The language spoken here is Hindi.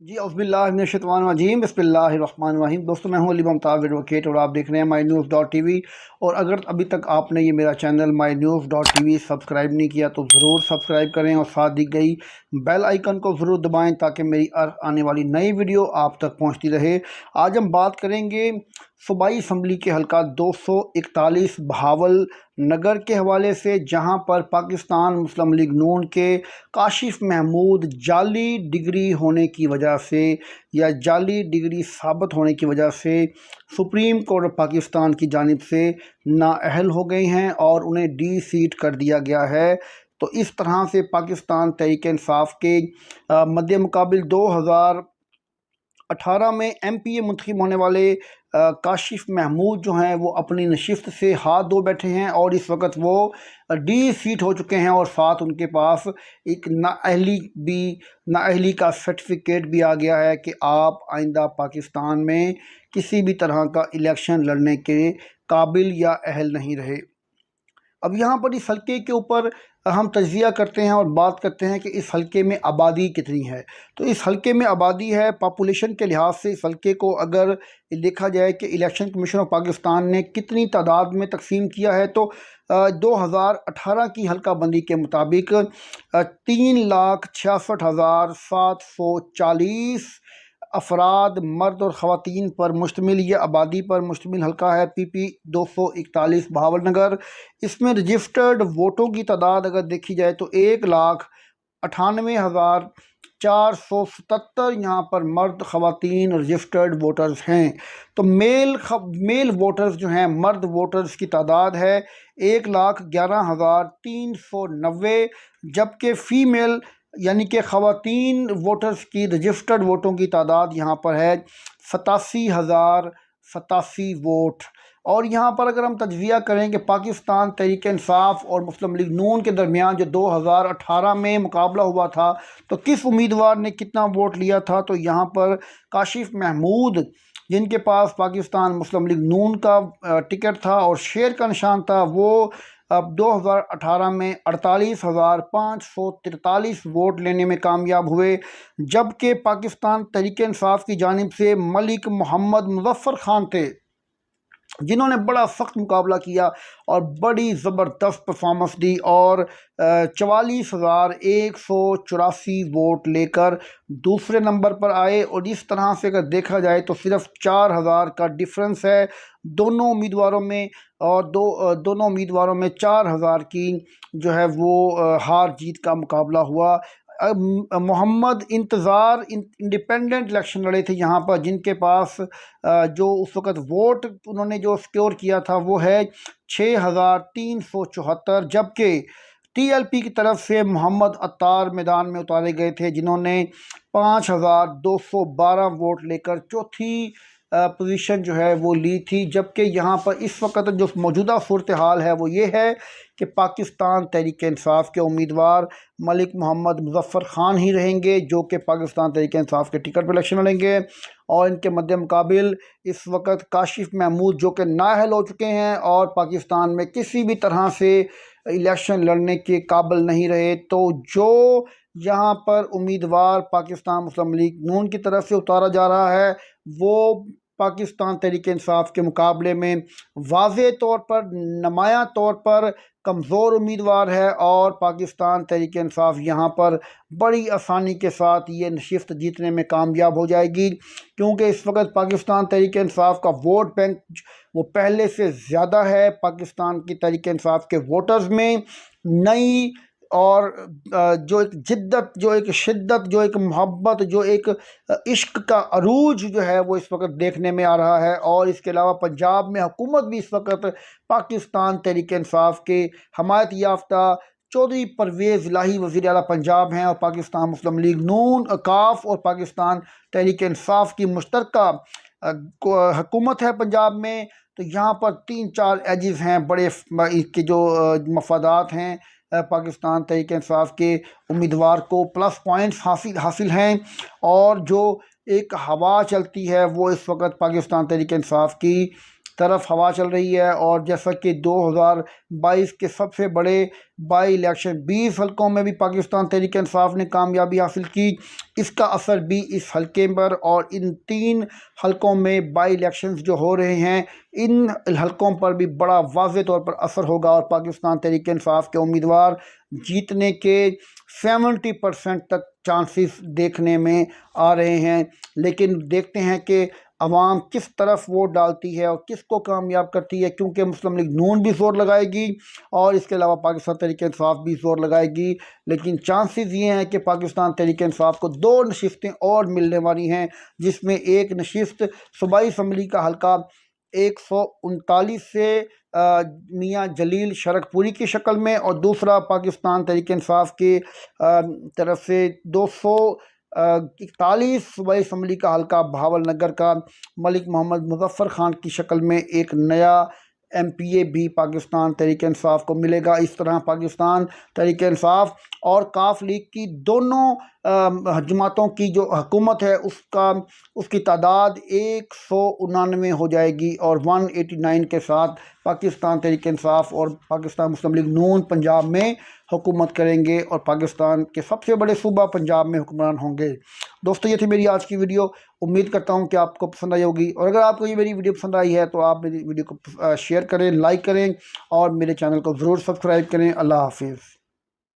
जी औज़ुबिल्लाहिमिनश्शैतानिर्रजीम बिस्मिल्लाहिर्रहमानिर्रहीम। दोस्तों, मैं हूं अली मुमताज़ एडवोकेट और आप देख रहे हैं माई न्यूज़ डॉट टी वी। और अगर अभी तक आपने ये मेरा channel my news dot T V subscribe नहीं किया तो ज़रूर सब्सक्राइब करें और साथ दी गई बेल आइकन को ज़रूर दबाएं ताकि मेरी आने वाली नई वीडियो आप तक पहुंचती रहे। आज हम बात करेंगे सूबाई असम्बली के हल्का 241 बहावल नगर के हवाले से, जहां पर पाकिस्तान मुस्लिम लीग नून के काशिफ महमूद जाली डिग्री होने की वजह से या जाली डिग्री साबित होने की वजह से सुप्रीम कोर्ट ऑफ पाकिस्तान की जानिब से नाअहल हो गए हैं और उन्हें डी सीट कर दिया गया है। तो इस तरह से पाकिस्तान तहरीक इंसाफ के मद्दे मुकाबिल 2018 में MPA मुंतखब होने वाले काशिफ महमूद जो हैं वो अपनी नशिस्त से हाथ धो बैठे हैं और इस वक्त वो डी सीट हो चुके हैं और साथ उनके पास एक नाअहली का सर्टिफिकेट भी आ गया है कि आप आइंदा पाकिस्तान में किसी भी तरह का इलेक्शन लड़ने के काबिल या अहल नहीं रहे। अब यहाँ पर इस हल्के के ऊपर हम तजिया करते हैं और बात करते हैं कि इस हल्के में आबादी कितनी है। तो इस हल्के में आबादी है, पॉपुलेशन के लिहाज से इस हल्के को अगर देखा जाए कि इलेक्शन कमीशन ऑफ पाकिस्तान ने कितनी तादाद में तकसीम किया है तो 2018 की हल्का बंदी के मुताबिक 3,66,740 अफराद मर्द और ख़वातीन पर मुश्तमिल ये आबादी पर मुश्तमिल हल्का है PP 241 बहावल नगर। इसमें रजिस्टर्ड वोटों की तादाद अगर देखी जाए तो 1,98,477 यहाँ पर मर्द ख़वातीन रजिस्टर्ड वोटर्स हैं। तो मेल वोटर्स जो हैं, मर्द वोटर्स की तादाद है 1,11,390, जबकि फ़ीमेल यानी कि ख़वातीन वोटर्स की रजिस्टर्ड वोटों की तादाद यहाँ पर है 87,087 वोट। और यहाँ पर अगर हम तजज़िया करें कि पाकिस्तान तहरीक इंसाफ और मुस्लिम लीग नून के दरमियान जो 2018 में मुकाबला हुआ था तो किस उम्मीदवार ने कितना वोट लिया था, तो यहाँ पर काशिफ महमूद जिनके पास पाकिस्तान मुस्लिम लीग नून का टिकट था और शेर का निशान था, वो अब 2018 में 48,543 वोट लेने में कामयाब हुए। जबकि पाकिस्तान तहरीक इंसाफ की जानिब से मलिक मोहम्मद मुजफ्फर खान थे जिन्होंने बड़ा सख्त मुकाबला किया और बड़ी ज़बरदस्त परफॉर्मेंस दी और 44,184 वोट लेकर दूसरे नंबर पर आए। और इस तरह से अगर देखा जाए तो सिर्फ 4,000 का डिफरेंस है दोनों उम्मीदवारों में और दोनों उम्मीदवारों में 4,000 की जो है वो हार जीत का मुकाबला हुआ। मोहम्मद इंतज़ार इंडिपेंडेंट इलेक्शन लड़े थे यहाँ पर, जिनके पास जो उस वक़्त वोट उन्होंने जो स्कोर किया था वो है 6,374, जबकि TLP की तरफ से मोहम्मद अत्तार मैदान में उतारे गए थे जिन्होंने 5,212 वोट लेकर चौथी पोजीशन जो है वो ली थी। जबकि यहाँ पर इस वक्त जो मौजूदा सूरत हाल है वो ये है कि पाकिस्तान तहरीक इंसाफ के उम्मीदवार मलिक मोहम्मद मुजफ्फर खान ही रहेंगे जो कि पाकिस्तान तहरीक इंसाफ के टिकट पर इलेक्शन लड़ेंगे। और इनके मद्दे मुकाबिल इस वक्त काशिफ महमूद जो कि नाअहल हो चुके हैं और पाकिस्तान में किसी भी तरह से इलेक्शन लड़ने के काबिल नहीं रहे। तो जो यहाँ पर उम्मीदवार पाकिस्तान मुस्लिम लीग नून की तरफ से उतारा जा रहा है वो पाकिस्तान तहरीक इंसाफ के मुकाबले में वाज़े तौर पर, नुमायां तौर पर कमज़ोर उम्मीदवार है और पाकिस्तान तहरीक इंसाफ यहाँ पर बड़ी आसानी के साथ ये नशिस्त जीतने में कामयाब हो जाएगी, क्योंकि इस वक्त पाकिस्तान तहरीक इंसाफ का वोट बैंक वो पहले से ज़्यादा है। पाकिस्तान की तहरीक इंसाफ के वोटर्स में नई और जो एक जिद्दत, जो एक शिद्दत, जो एक मोहब्बत, जो एक इश्क का अरूज जो है वो इस वक्त देखने में आ रहा है। और इसके अलावा पंजाब में हुकूमत भी इस वक्त पाकिस्तान तहरीक इंसाफ के हमायत याफ्ता चौधरी परवेज़ इलाही वज़ीर आला पंजाब हैं और पाकिस्तान मुस्लिम लीग नून काफ और पाकिस्तान तहरीक इंसाफ की मुश्तरका हुकूमत है पंजाब में। तो यहाँ पर 3-4 एजेस हैं बड़े इसके जो मफादात हैं पाकिस्तान तहरीक इंसाफ के उम्मीदवार को प्लस पॉइंट्स हासिल हैं। और जो एक हवा चलती है वो इस वक्त पाकिस्तान तहरीक इंसाफ की तरफ हवा चल रही है। और जैसा कि 2022 के सबसे बड़े बाई इलेक्शन 20 हलकों में भी पाकिस्तान तहरीक इंसाफ ने कामयाबी हासिल की, इसका असर भी इस हलके पर और इन 3 हलकों में बाई इलेक्शंस जो हो रहे हैं इन हलकों पर भी बड़ा वाज़ेह तौर पर असर होगा। और पाकिस्तान तहरीक इंसाफ के उम्मीदवार जीतने के 70% तक चांसेस देखने में आ रहे हैं। लेकिन देखते हैं कि अवाम किस तरफ वोट डालती है और किसको कामयाब करती है, क्योंकि मुस्लिम लीग नून भी ज़ोर लगाएगी और इसके अलावा पाकिस्तान तहरीक इंसाफ भी ज़ोर लगाएगी। लेकिन चांसेस ये हैं कि पाकिस्तान तहरीक इंसाफ को 2 नशिस्तें और मिलने वाली हैं, जिसमें एक नशिस्त सूबाई असम्बली का हल्का 139 से मियाँ जलील शरकपुरी की शक्ल में और दूसरा पाकिस्तान तहरीक इंसाफ की तरफ से 241 सूबाई असम्बली का हल्का बहावल नगर का मलिक मोहम्मद मुजफ्फर खान की शक्ल में एक नया MPA भी पाकिस्तान तहरीक इंसाफ को मिलेगा। इस तरह पाकिस्तान तहरीक इंसाफ और काफ लीग की दोनों जमातों की जो हुकूमत है उसकी तादाद 199 हो जाएगी और 189 के साथ पाकिस्तान तहरीक इंसाफ और पाकिस्तान मुस्लिम लीग नून पंजाब में हुकूमत करेंगे और पाकिस्तान के सबसे बड़े सूबा पंजाब में हुक्मरान होंगे। दोस्तों, ये थी मेरी आज की वीडियो। उम्मीद करता हूँ कि आपको पसंद आई होगी और अगर आपको ये मेरी वीडियो पसंद आई है तो आप मेरी वीडियो को शेयर करें, लाइक करें और मेरे चैनल को ज़रूर सब्सक्राइब करें। अल्लाह हाफिज़।